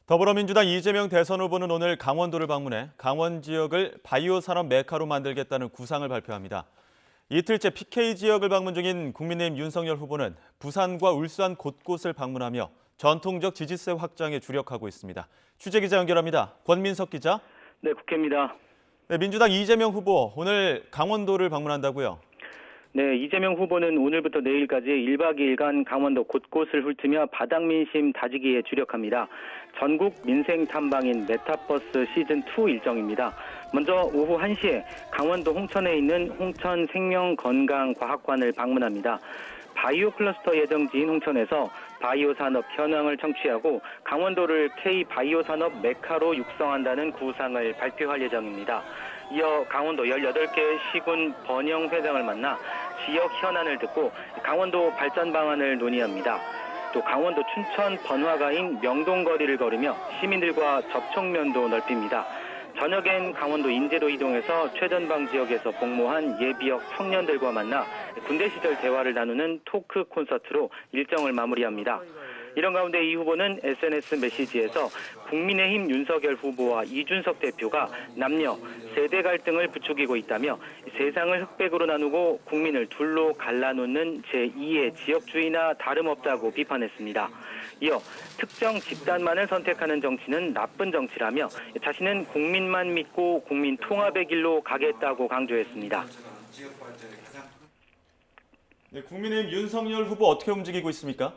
더불어민주당 이재명 대선 후보는 오늘 강원도를 방문해 강원 지역을 바이오 산업 메카로 만들겠다는 구상을 발표합니다. 이틀째 PK 지역을 방문 중인 국민의힘 윤석열 후보는 부산과 울산 곳곳을 방문하며 전통적 지지세 확장에 주력하고 있습니다. 취재기자 연결합니다. 권민석 기자. 네, 국회입니다. 네, 민주당 이재명 후보 오늘 강원도를 방문한다고요? 네, 이재명 후보는 오늘부터 내일까지 1박 2일간 강원도 곳곳을 훑으며 바닥민심 다지기에 주력합니다. 전국 민생 탐방인 메타버스 시즌2 일정입니다. 먼저 오후 1시에 강원도 홍천에 있는 홍천생명건강과학관을 방문합니다. 바이오 클러스터 예정지인 홍천에서 바이오 산업 현황을 청취하고 강원도를 K-바이오 산업 메카로 육성한다는 구상을 발표할 예정입니다. 이어 강원도 18개 시군 번영회장을 만나 지역 현안을 듣고 강원도 발전 방안을 논의합니다. 또 강원도 춘천 번화가인 명동거리를 걸으며 시민들과 접촉면도 넓힙니다. 저녁엔 강원도 인제로 이동해서 최전방 지역에서 복무한 예비역 청년들과 만나 군대 시절 대화를 나누는 토크 콘서트로 일정을 마무리합니다. 이런 가운데 이 후보는 SNS 메시지에서 국민의힘 윤석열 후보와 이준석 대표가 남녀, 세대 갈등을 부추기고 있다며 세상을 흑백으로 나누고 국민을 둘로 갈라놓는 제2의 지역주의나 다름없다고 비판했습니다. 이어 특정 집단만을 선택하는 정치는 나쁜 정치라며 자신은 국민만 믿고 국민 통합의 길로 가겠다고 강조했습니다. 네, 국민의힘 윤석열 후보 어떻게 움직이고 있습니까?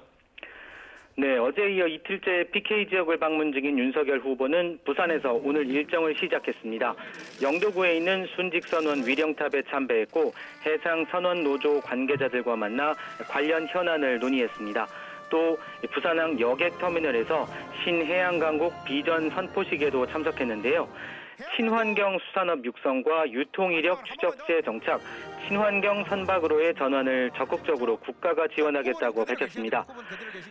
네, 어제 이어 이틀째 PK 지역을 방문 중인 윤석열 후보는 부산에서 오늘 일정을 시작했습니다. 영도구에 있는 순직선원 위령탑에 참배했고 해상선원 노조 관계자들과 만나 관련 현안을 논의했습니다. 또 부산항 여객터미널에서 신해양강국 비전 선포식에도 참석했는데요. 친환경 수산업 육성과 유통이력 추적제 정착, 친환경 선박으로의 전환을 적극적으로 국가가 지원하겠다고 밝혔습니다.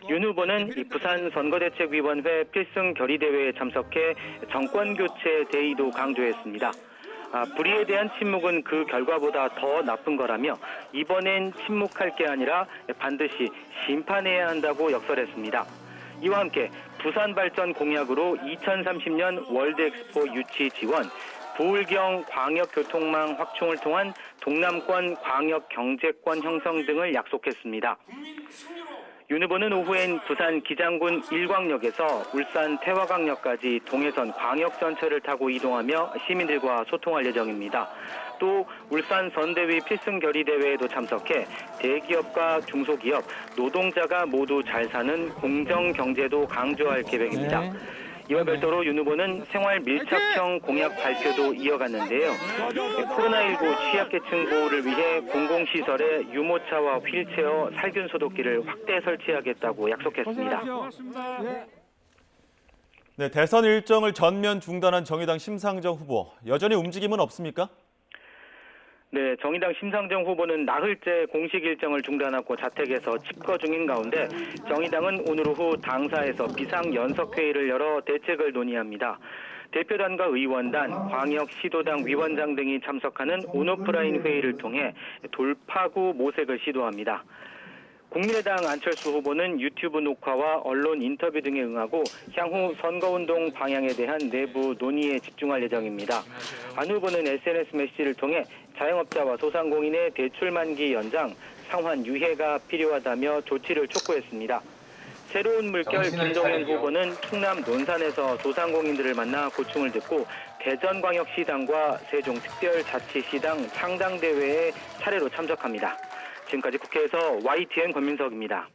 윤 후보는 부산 선거대책위원회 필승 결의대회에 참석해 정권교체 대의도 강조했습니다. 불의에 대한 침묵은 그 결과보다 더 나쁜 거라며 이번엔 침묵할 게 아니라 반드시 심판해야 한다고 역설했습니다. 이와 함께 부산 발전 공약으로 2030년 월드엑스포 유치 지원, 부울경 광역교통망 확충을 통한 동남권 광역 경제권 형성 등을 약속했습니다. 윤 후보는 오후엔 부산 기장군 일광역에서 울산 태화강역까지 동해선 광역전철을 타고 이동하며 시민들과 소통할 예정입니다. 또 울산 선대위 필승결의대회에도 참석해 대기업과 중소기업, 노동자가 모두 잘 사는 공정경제도 강조할 계획입니다. 이와 별도로 윤 후보는 생활 밀착형 공약 발표도 이어갔는데요. 코로나19 취약계층 보호를 위해 공공시설에 유모차와 휠체어, 살균 소독기를 확대 설치하겠다고 약속했습니다. 네, 대선 일정을 전면 중단한 정의당 심상정 후보, 여전히 움직임은 없습니까? 네, 정의당 심상정 후보는 나흘째 공식 일정을 중단하고 자택에서 집거 중인 가운데 정의당은 오늘 오후 당사에서 비상연석회의를 열어 대책을 논의합니다. 대표단과 의원단, 광역시도당 위원장 등이 참석하는 온오프라인 회의를 통해 돌파구 모색을 시도합니다. 국민의당 안철수 후보는 유튜브 녹화와 언론 인터뷰 등에 응하고 향후 선거운동 방향에 대한 내부 논의에 집중할 예정입니다. 안 후보는 SNS 메시지를 통해 자영업자와 소상공인의 대출 만기 연장, 상환 유예가 필요하다며 조치를 촉구했습니다. 새로운 물결 김동연 후보는 충남 논산에서 소상공인들을 만나 고충을 듣고 대전광역시당과 세종특별자치시당 창당대회에 차례로 참석합니다. 지금까지 국회에서 YTN 권민석입니다.